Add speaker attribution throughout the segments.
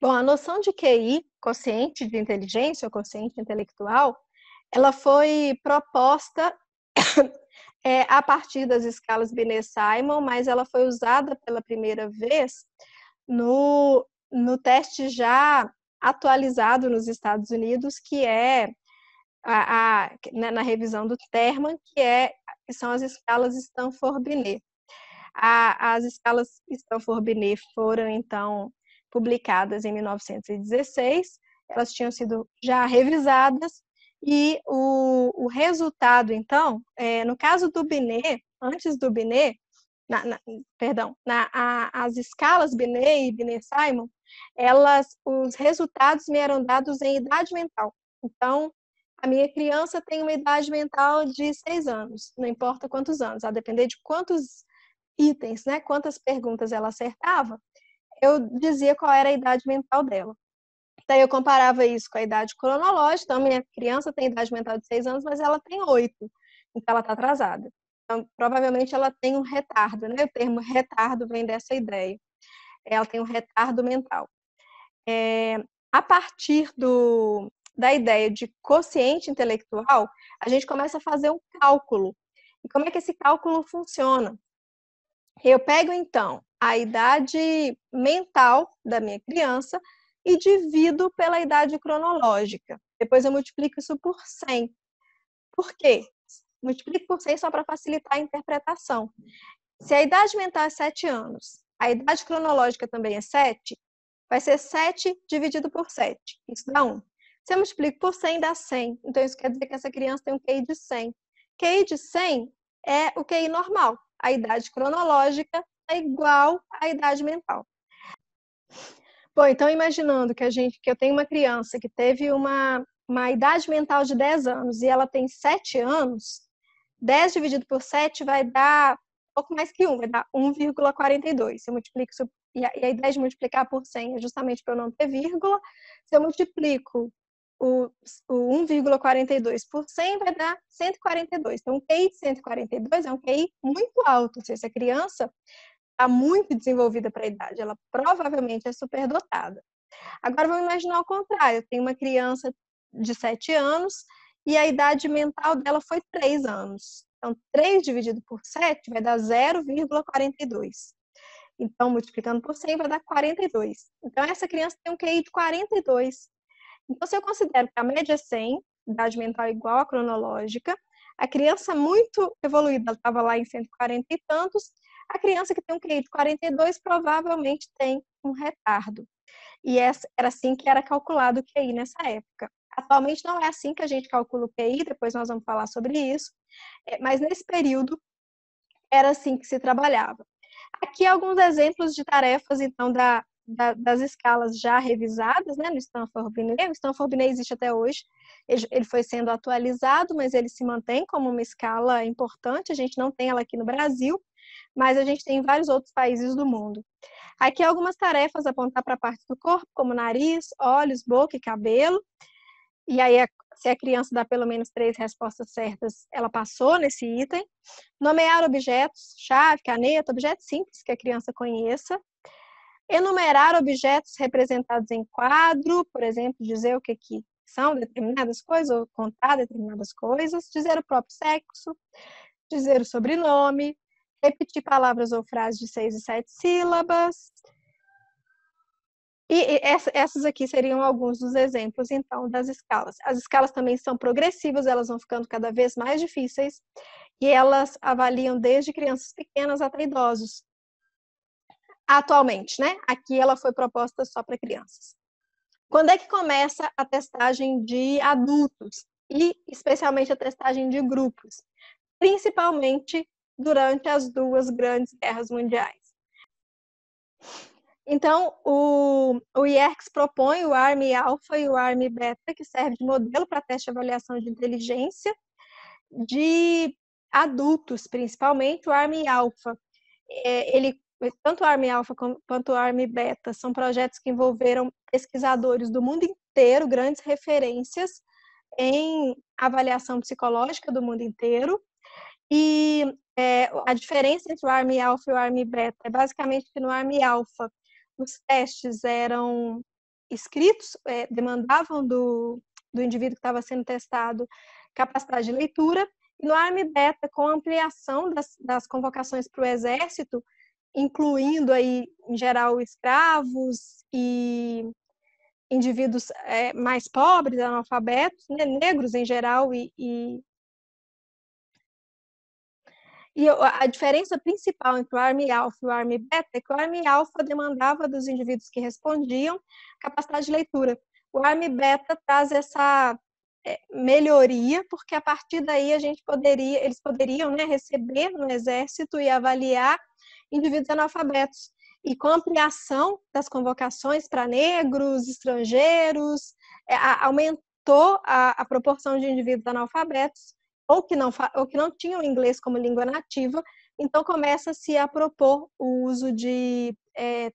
Speaker 1: Bom, a noção de QI, quociente de inteligência ou quociente intelectual, ela foi proposta a partir das escalas Binet-Simon, mas ela foi usada pela primeira vez no teste já atualizado nos Estados Unidos, que é na revisão do Terman, que são as escalas Stanford-Binet. As escalas Stanford-Binet foram, então, publicadas em 1916, elas tinham sido já revisadas, e o resultado, então, no caso do Binet, antes do Binet, as escalas Binet e Binet-Simon, os resultados me eram dados em idade mental. Então, a minha criança tem uma idade mental de 6 anos, não importa quantos anos, a depender de quantos itens, né, quantas perguntas ela acertava, eu dizia qual era a idade mental dela. Daí eu comparava isso com a idade cronológica, então minha criança tem idade mental de 6 anos, mas ela tem 8, então ela está atrasada. Então, provavelmente ela tem um retardo, né? O termo retardo vem dessa ideia. Ela tem um retardo mental. A partir da ideia de quociente intelectual, a gente começa a fazer um cálculo. E como é que esse cálculo funciona? Eu pego, então, a idade mental da minha criança e divido pela idade cronológica. Depois eu multiplico isso por 100. Por quê? Multiplico por 100 só para facilitar a interpretação. Se a idade mental é 7 anos, a idade cronológica também é 7, vai ser 7 dividido por 7. Isso dá 1. Se eu multiplico por 100, dá 100. Então, isso quer dizer que essa criança tem um QI de 100. QI de 100 é o QI normal. A idade cronológica é igual à idade mental. Bom, então, imaginando que eu tenho uma criança que teve uma idade mental de 10 anos e ela tem 7 anos, 10 dividido por 7 vai dar pouco mais que 1, vai dar 1,42. Se eu multiplico isso, e a ideia de multiplicar por 100 é justamente para eu não ter vírgula. Se eu multiplico o 1,42 por 100, vai dar 142. Então, um QI de 142 é um QI muito alto. Se essa criança está muito desenvolvida para a idade, ela provavelmente é superdotada. Agora, vamos imaginar o contrário. Eu tenho uma criança de 7 anos e a idade mental dela foi 3 anos. Então, 3 dividido por 7 vai dar 0,42. Então, multiplicando por 100 vai dar 42. Então, essa criança tem um QI de 42. Então, se eu considero que a média é 100, idade mental é igual à cronológica, a criança muito evoluída estava lá em 140 e tantos, a criança que tem um QI de 42 provavelmente tem um retardo. E era assim que era calculado o QI nessa época. Atualmente não é assim que a gente calcula o QI, depois nós vamos falar sobre isso, mas nesse período era assim que se trabalhava. Aqui alguns exemplos de tarefas, então, das escalas já revisadas, né, no Stanford-Binet. O Stanford-Binet existe até hoje, ele foi sendo atualizado, mas ele se mantém como uma escala importante. A gente não tem ela aqui no Brasil, mas a gente tem em vários outros países do mundo. Aqui algumas tarefas apontar para partes do corpo, como nariz, olhos, boca e cabelo. E aí, se a criança dá pelo menos 3 respostas certas, ela passou nesse item. Nomear objetos, chave, caneta, objetos simples que a criança conheça. Enumerar objetos representados em quadro, por exemplo, dizer o que são determinadas coisas, ou contar determinadas coisas. Dizer o próprio sexo, dizer o sobrenome, repetir palavras ou frases de 6 e 7 sílabas. E essas aqui seriam alguns dos exemplos, então, das escalas. As escalas também são progressivas, elas vão ficando cada vez mais difíceis, e elas avaliam desde crianças pequenas até idosos. Atualmente, né? Aqui ela foi proposta só para crianças. Quando é que começa a testagem de adultos? E, especialmente, a testagem de grupos? Principalmente durante as 2 grandes guerras mundiais. Então, o IERX propõe o ARM Alpha e o ARM Beta, que serve de modelo para teste de avaliação de inteligência de adultos, principalmente. O ARM Alpha, tanto o ARM Alpha quanto o ARM Beta são projetos que envolveram pesquisadores do mundo inteiro, grandes referências em avaliação psicológica do mundo inteiro. E a diferença entre o ARM Alpha e o ARM Beta é basicamente que no ARM Alpha os testes eram escritos demandavam do indivíduo que estava sendo testado capacidade de leitura, e no Army-Beta, com a ampliação das convocações para o Exército, incluindo aí, em geral, escravos e indivíduos mais pobres, analfabetos, né, negros em geral, e a diferença principal entre o Army Alpha e o Army Beta é que o Army Alpha demandava dos indivíduos que respondiam capacidade de leitura. O Army Beta traz essa melhoria, porque a partir daí eles poderiam, né, receber no Exército e avaliar indivíduos analfabetos. E com a ampliação das convocações para negros, estrangeiros, aumentou a proporção de indivíduos analfabetos ou que não tinham inglês como língua nativa, então começa-se a propor o uso de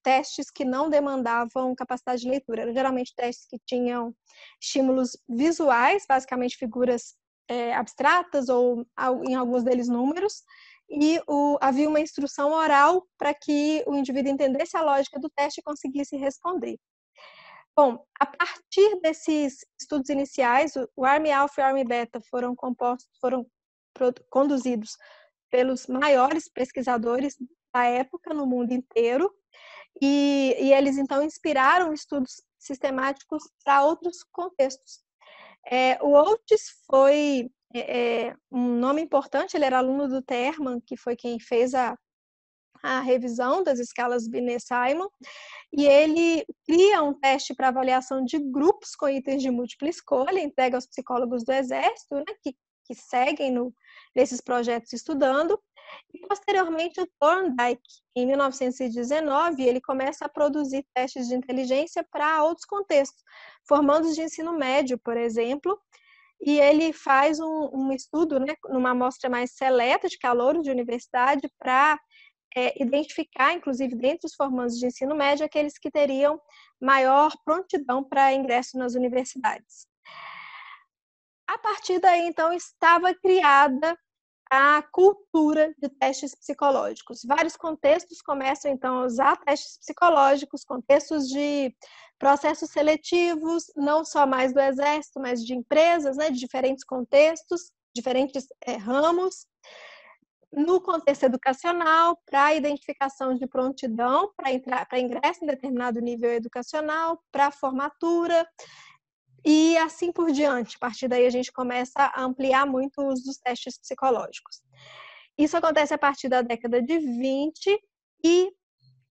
Speaker 1: testes que não demandavam capacidade de leitura. Eram geralmente testes que tinham estímulos visuais, basicamente figuras abstratas ou, em alguns deles, números, e havia uma instrução oral para que o indivíduo entendesse a lógica do teste e conseguisse responder. Bom, a partir desses estudos iniciais, o Army Alpha e o Army Beta foram conduzidos pelos maiores pesquisadores da época no mundo inteiro, e eles, então, inspiraram estudos sistemáticos para outros contextos. O Oates foi um nome importante, ele era aluno do Terman, que foi quem fez a revisão das escalas Binet-Simon, e ele cria um teste para avaliação de grupos com itens de múltipla escolha, entrega aos psicólogos do Exército, né, que seguem nesses projetos estudando. E, posteriormente, o Thorndike, em 1919, ele começa a produzir testes de inteligência para outros contextos, formandos de ensino médio, por exemplo, e ele faz um estudo, né, numa amostra mais seleta de calouros de universidade para identificar, inclusive, dentre os formandos de ensino médio, aqueles que teriam maior prontidão para ingresso nas universidades. A partir daí, então, estava criada a cultura de testes psicológicos. Vários contextos começam, então, a usar testes psicológicos, contextos de processos seletivos, não só mais do Exército, mas de empresas, né, de diferentes contextos, diferentes ramos. No contexto educacional, para identificação de prontidão, para ingresso em determinado nível educacional, para formatura, e assim por diante. A partir daí, a gente começa a ampliar muito o uso dos testes psicológicos. Isso acontece a partir da década de 20 e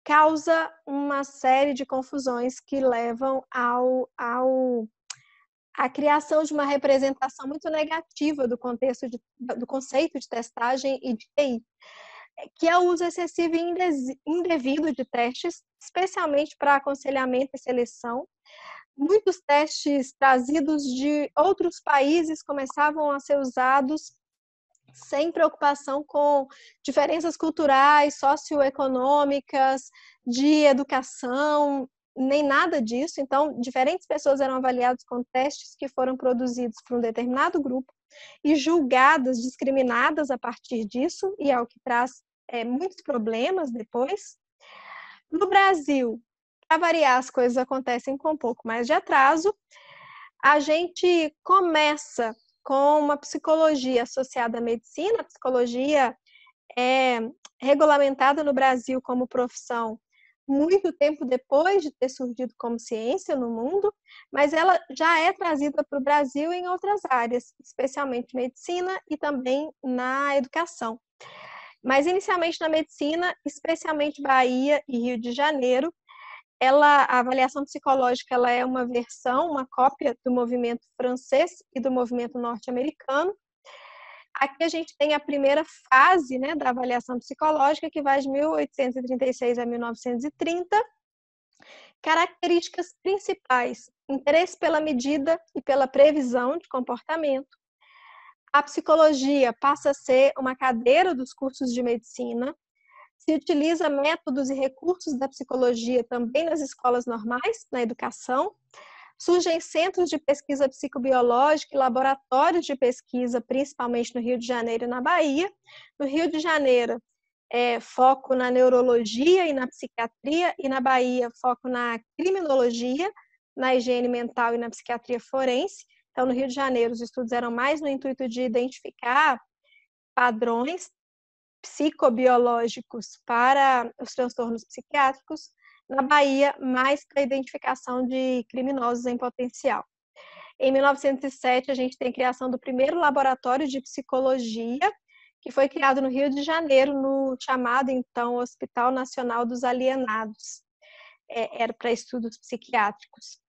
Speaker 1: causa uma série de confusões que levam a criação de uma representação muito negativa do conceito de testagem e de TI, que é o uso excessivo e indevido de testes, especialmente para aconselhamento e seleção. Muitos testes trazidos de outros países começavam a ser usados sem preocupação com diferenças culturais, socioeconômicas, de educação, nem nada disso. Então, diferentes pessoas eram avaliadas com testes que foram produzidos por um determinado grupo e julgadas, discriminadas a partir disso, e é o que traz muitos problemas depois. No Brasil, para variar, as coisas acontecem com um pouco mais de atraso. A gente começa com uma psicologia associada à medicina. A psicologia é regulamentada no Brasil como profissão muito tempo depois de ter surgido como ciência no mundo, mas ela já é trazida para o Brasil em outras áreas, especialmente medicina e também na educação. Mas inicialmente na medicina, especialmente Bahia e Rio de Janeiro, a avaliação psicológica ela é uma versão, uma cópia do movimento francês e do movimento norte-americano. Aqui a gente tem a primeira fase, né, da avaliação psicológica, que vai de 1836 a 1930. Características principais: interesse pela medida e pela previsão de comportamento. A psicologia passa a ser uma cadeira dos cursos de medicina. Se utiliza métodos e recursos da psicologia também nas escolas normais, na educação. Surgem centros de pesquisa psicobiológica e laboratórios de pesquisa, principalmente no Rio de Janeiro e na Bahia. No Rio de Janeiro, foco na neurologia e na psiquiatria, e na Bahia, foco na criminologia. na higiene mental e na psiquiatria forense. Então, no Rio de Janeiro, os estudos eram mais no intuito de identificar padrões psicobiológicos para os transtornos psiquiátricos. Na Bahia, mais para a identificação de criminosos em potencial. Em 1907, a gente tem a criação do primeiro laboratório de psicologia, que foi criado no Rio de Janeiro, no chamado, então, Hospital Nacional dos Alienados. Era para estudos psiquiátricos.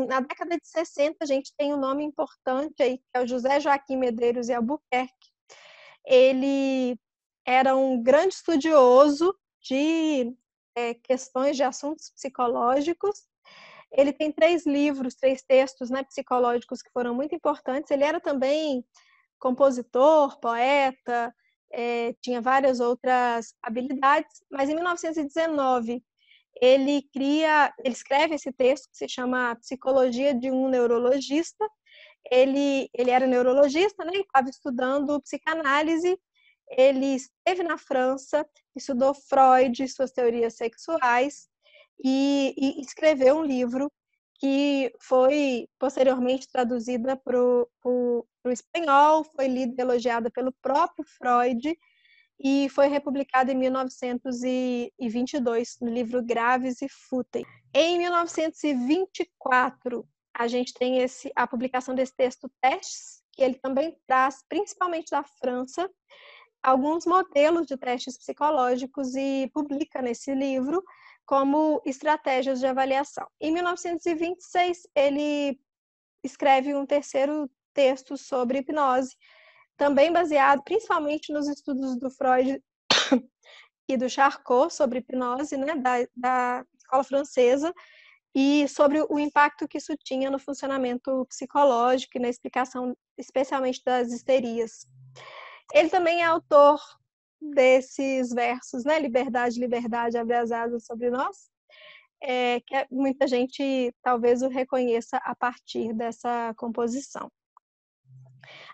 Speaker 1: Na década de 60, a gente tem um nome importante aí, que é o José Joaquim Medeiros e Albuquerque. Ele era um grande estudioso de questões de assuntos psicológicos. Ele tem 3 livros, 3 textos, né, psicológicos que foram muito importantes. Ele era também compositor, poeta, tinha várias outras habilidades, mas em 1919 ele escreve esse texto que se chama Psicologia de um Neurologista. Ele era neurologista, né, e estava estudando psicanálise. Ele esteve na França, estudou Freud, suas teorias sexuais, e escreveu um livro que foi posteriormente traduzida para o espanhol, foi lida e elogiada pelo próprio Freud, e foi republicado em 1922, no livro Graves e Fúteis. Em 1924, a gente tem a publicação desse texto Testes, que ele também traz, principalmente da França, alguns modelos de testes psicológicos e publica nesse livro como estratégias de avaliação. Em 1926, ele escreve um terceiro texto sobre hipnose, também baseado principalmente nos estudos do Freud e do Charcot sobre hipnose, né, da escola francesa, e sobre o impacto que isso tinha no funcionamento psicológico e na explicação, especialmente das histerias. Ele também é autor desses versos, né? Liberdade, liberdade, abre as asas sobre nós, que muita gente talvez o reconheça a partir dessa composição.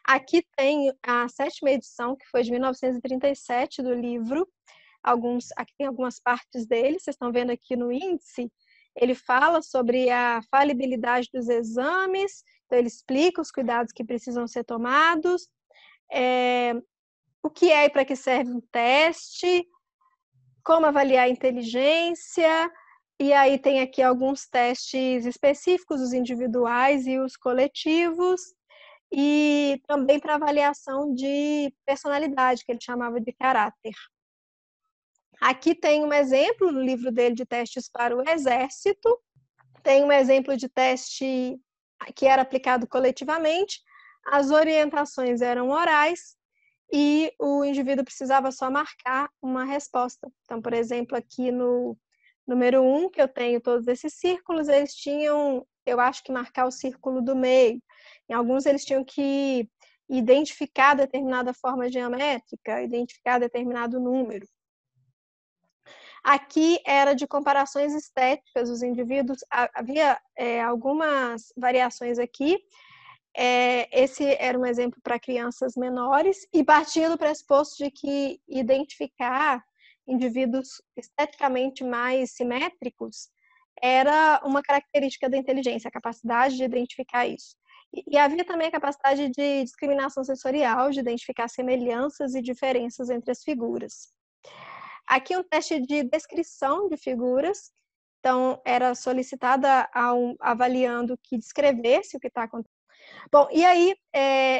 Speaker 1: Aqui tem a 7ª edição, que foi de 1937 do livro. Aqui tem algumas partes dele, vocês estão vendo aqui no índice. Ele fala sobre a falibilidade dos exames, então ele explica os cuidados que precisam ser tomados, o que é e para que serve um teste, como avaliar a inteligência, e aí tem aqui alguns testes específicos, os individuais e os coletivos, e também para avaliação de personalidade, que ele chamava de caráter. Aqui tem um exemplo no livro dele de testes para o Exército, tem um exemplo de teste que era aplicado coletivamente, as orientações eram orais e o indivíduo precisava só marcar uma resposta. Então, por exemplo, aqui no número 1, que eu tenho todos esses círculos, eles tinham, eu acho que marcar o círculo do meio. Em alguns eles tinham que identificar determinada forma geométrica, identificar determinado número. Aqui era de comparações estéticas, os indivíduos, havia algumas variações aqui. Esse era um exemplo para crianças menores, e partia do pressuposto de que identificar indivíduos esteticamente mais simétricos era uma característica da inteligência, a capacidade de identificar isso. E havia também a capacidade de discriminação sensorial, de identificar semelhanças e diferenças entre as figuras. Aqui um teste de descrição de figuras, então era solicitada avaliando que descrevesse o que está acontecendo. Bom, e aí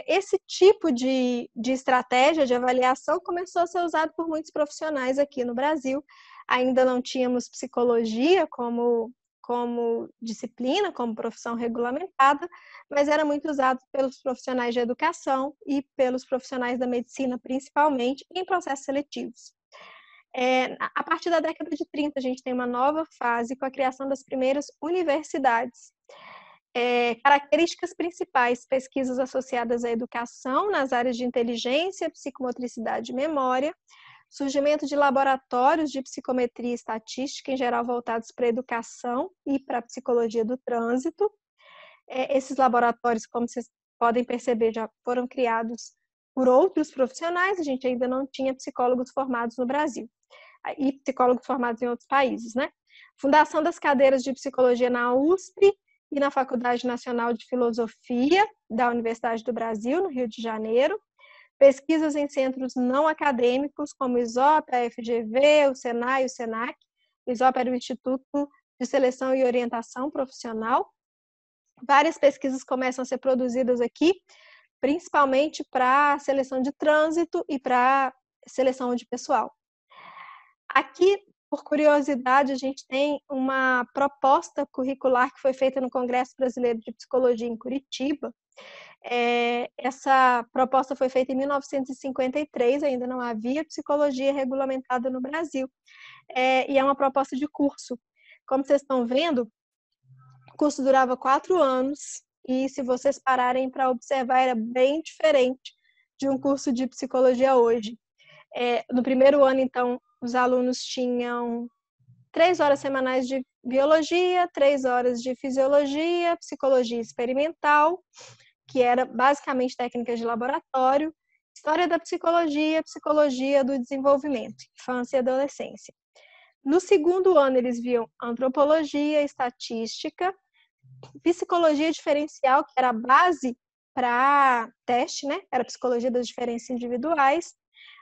Speaker 1: esse tipo de estratégia de avaliação começou a ser usado por muitos profissionais aqui no Brasil. Ainda não tínhamos psicologia como disciplina, como profissão regulamentada, mas era muito usado pelos profissionais de educação e pelos profissionais da medicina, principalmente, em processos seletivos. A partir da década de 30, a gente tem uma nova fase com a criação das primeiras universidades. Características principais, pesquisas associadas à educação nas áreas de inteligência, psicomotricidade e memória, surgimento de laboratórios de psicometria e estatística, em geral voltados para a educação e para a psicologia do trânsito. Esses laboratórios, como vocês podem perceber, já foram criados por outros profissionais, a gente ainda não tinha psicólogos formados no Brasil, e psicólogos formados em outros países, né? Fundação das cadeiras de psicologia na USP e na Faculdade Nacional de Filosofia da Universidade do Brasil, no Rio de Janeiro. Pesquisas em centros não acadêmicos, como o ISOP, a FGV, o SENAI e o SENAC. O ISOP era o Instituto de Seleção e Orientação Profissional. Várias pesquisas começam a ser produzidas aqui, principalmente para seleção de trânsito e para seleção de pessoal. Aqui, por curiosidade, a gente tem uma proposta curricular que foi feita no Congresso Brasileiro de Psicologia em Curitiba. Essa proposta foi feita em 1953, ainda não havia psicologia regulamentada no Brasil. E é uma proposta de curso. Como vocês estão vendo, o curso durava 4 anos, e se vocês pararem para observar, era bem diferente de um curso de psicologia hoje. No primeiro ano, então, os alunos tinham 3 horas semanais de biologia, 3 horas de fisiologia, psicologia experimental, que era basicamente técnicas de laboratório, história da psicologia, psicologia do desenvolvimento, infância e adolescência. No segundo ano, eles viam antropologia, estatística, psicologia diferencial, que era a base para teste, né? Era a psicologia das diferenças individuais,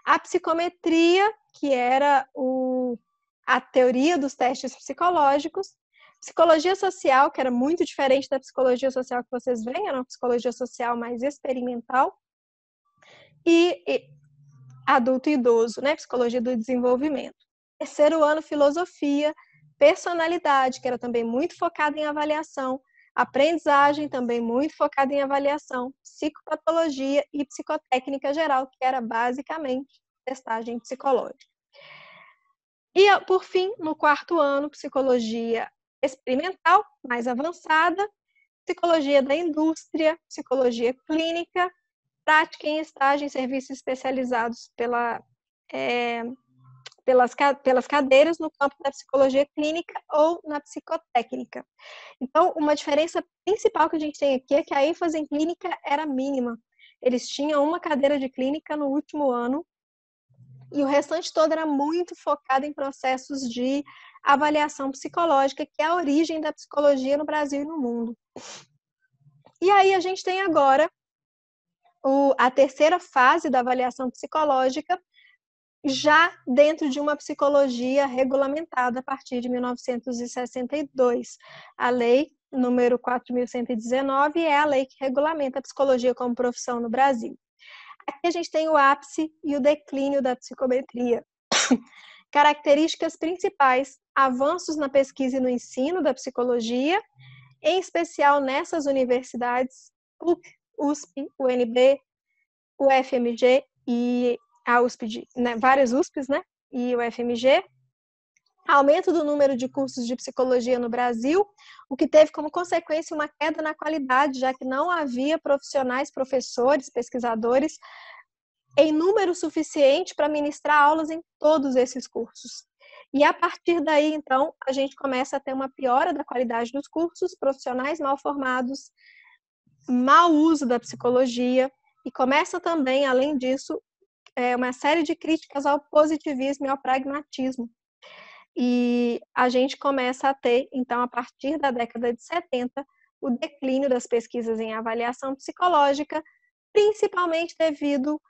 Speaker 1: a psicometria, que era a teoria dos testes psicológicos, psicologia social, que era muito diferente da psicologia social que vocês veem, era uma psicologia social mais experimental, e adulto e idoso, né? Psicologia do desenvolvimento. Terceiro ano, filosofia, personalidade, que era também muito focada em avaliação, aprendizagem, também muito focada em avaliação, psicopatologia e psicotécnica geral, que era basicamente testagem psicológica. E, por fim, no quarto ano, psicologia experimental, mais avançada, psicologia da indústria, psicologia clínica, prática em estágio em serviços especializados pelas cadeiras no campo da psicologia clínica ou na psicotécnica. Então, uma diferença principal que a gente tem aqui é que a ênfase em clínica era mínima. Eles tinham uma cadeira de clínica no último ano e o restante todo era muito focado em processos de avaliação psicológica, que é a origem da psicologia no Brasil e no mundo. E aí a gente tem agora a terceira fase da avaliação psicológica, já dentro de uma psicologia regulamentada a partir de 1962. A lei número 4.119 é a lei que regulamenta a psicologia como profissão no Brasil. Aqui a gente tem o ápice e o declínio da psicometria. Características principais: avanços na pesquisa e no ensino da psicologia, em especial nessas universidades, PUC, USP, UNB, UFMG e a USP, várias USPs, né? E o FMG. Aumento do número de cursos de psicologia no Brasil, o que teve como consequência uma queda na qualidade, já que não havia profissionais, professores, pesquisadores em número suficiente para ministrar aulas em todos esses cursos. E a partir daí, então, a gente começa a ter uma piora da qualidade dos cursos, profissionais mal formados, mau uso da psicologia, e começa também, além disso, uma série de críticas ao positivismo e ao pragmatismo. E a gente começa a ter, então, a partir da década de 70, o declínio das pesquisas em avaliação psicológica, principalmente devido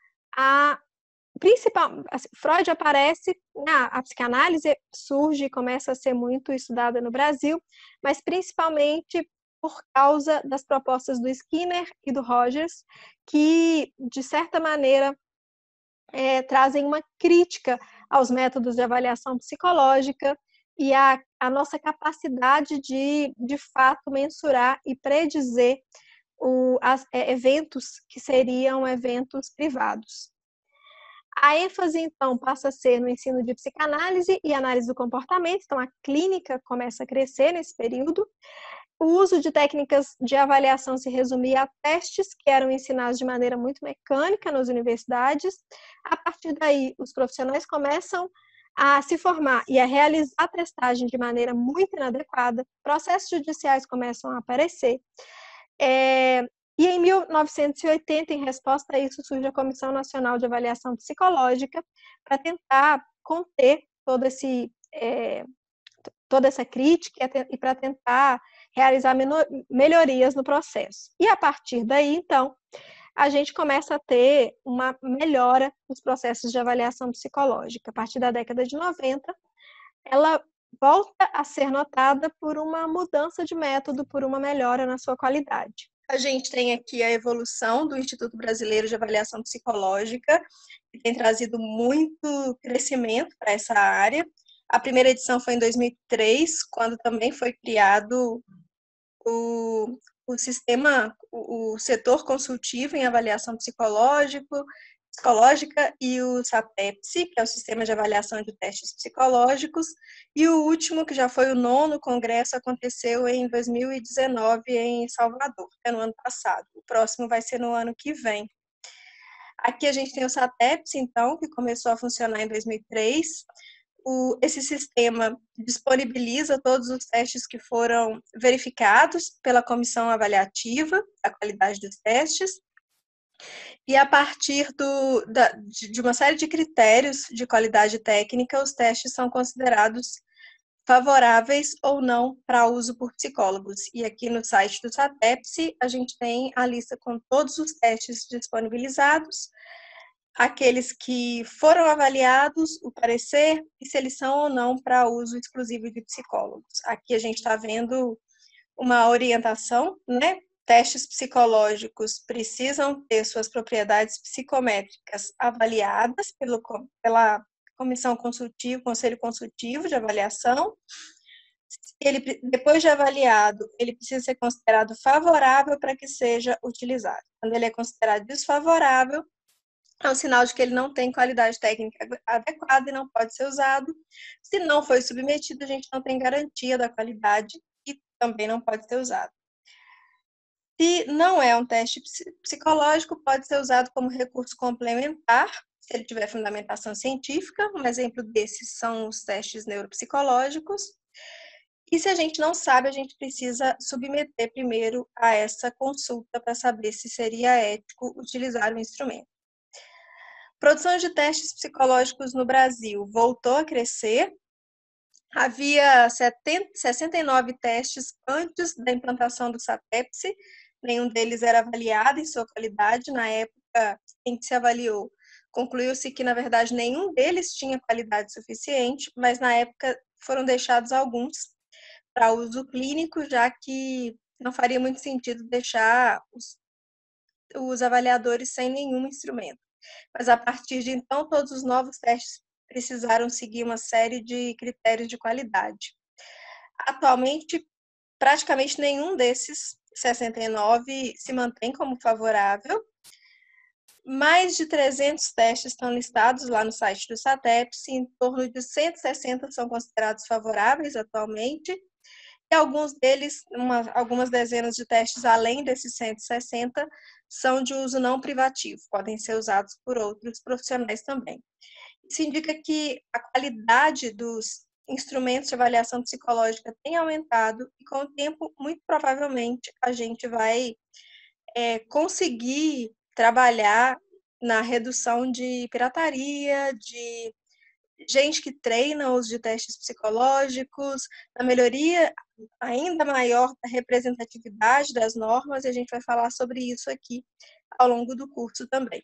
Speaker 1: Freud aparece, a psicanálise surge e começa a ser muito estudada no Brasil, mas principalmente por causa das propostas do Skinner e do Rogers, que, de certa maneira, trazem uma crítica aos métodos de avaliação psicológica e a nossa capacidade de fato, mensurar e predizer eventos que seriam eventos privados. A ênfase, então, passa a ser no ensino de psicanálise e análise do comportamento, então a clínica começa a crescer nesse período. O uso de técnicas de avaliação se resumia a testes que eram ensinados de maneira muito mecânica nas universidades. A partir daí, os profissionais começam a se formar e a realizar a testagem de maneira muito inadequada, processos judiciais começam a aparecer. E em 1980, em resposta a isso, surge a Comissão Nacional de Avaliação Psicológica para tentar conter toda essa crítica e para tentar realizar melhorias no processo. E a partir daí, então, a gente começa a ter uma melhora nos processos de avaliação psicológica. A partir da década de 90, ela volta a ser notada por uma mudança de método, por uma melhora na sua qualidade. A gente tem aqui a evolução do Instituto Brasileiro de Avaliação Psicológica, que tem trazido muito crescimento para essa área. A primeira edição foi em 2003, quando também foi criado o sistema, o setor consultivo em avaliação psicológica e o SATEPSI, que é o Sistema de Avaliação de Testes Psicológicos, e o último, que já foi o 9º congresso, aconteceu em 2019 em Salvador, no ano passado. O próximo vai ser no ano que vem. Aqui a gente tem o SATEPSI, então, que começou a funcionar em 2003. Esse sistema disponibiliza todos os testes que foram verificados pela comissão avaliativa, a qualidade dos testes, e a partir de uma série de critérios de qualidade técnica, os testes são considerados favoráveis ou não para uso por psicólogos. E aqui no site do SATEPSI, a gente tem a lista com todos os testes disponibilizados, aqueles que foram avaliados, o parecer, e se eles são ou não para uso exclusivo de psicólogos. Aqui a gente está vendo uma orientação, né? Testes psicológicos precisam ter suas propriedades psicométricas avaliadas pela comissão consultiva, conselho consultivo de avaliação. Depois de avaliado, ele precisa ser considerado favorável para que seja utilizado. Quando ele é considerado desfavorável, é um sinal de que ele não tem qualidade técnica adequada e não pode ser usado. Se não foi submetido, a gente não tem garantia da qualidade e também não pode ser usado. Se não é um teste psicológico, pode ser usado como recurso complementar, se ele tiver fundamentação científica. Um exemplo desses são os testes neuropsicológicos. E se a gente não sabe, a gente precisa submeter primeiro a essa consulta para saber se seria ético utilizar o instrumento. Produção de testes psicológicos no Brasil voltou a crescer. Havia 69 testes antes da implantação do SATEPSI, nenhum deles era avaliado em sua qualidade. Na época em que se avaliou, concluiu-se que, na verdade, nenhum deles tinha qualidade suficiente, mas na época foram deixados alguns para uso clínico, já que não faria muito sentido deixar os avaliadores sem nenhum instrumento. Mas, a partir de então, todos os novos testes precisaram seguir uma série de critérios de qualidade. Atualmente, praticamente nenhum desses 69 se mantém como favorável. Mais de 300 testes estão listados lá no site do SATEPSI, em torno de 160 são considerados favoráveis atualmente, e alguns deles, algumas dezenas de testes além desses 160, são de uso não privativo, podem ser usados por outros profissionais também. Isso indica que a qualidade dos instrumentos de avaliação psicológica tem aumentado e, com o tempo, muito provavelmente, a gente vai conseguir trabalhar na redução de pirataria, de gente que treina os de testes psicológicos, na melhoria ainda maior da representatividade das normas, e a gente vai falar sobre isso aqui ao longo do curso também.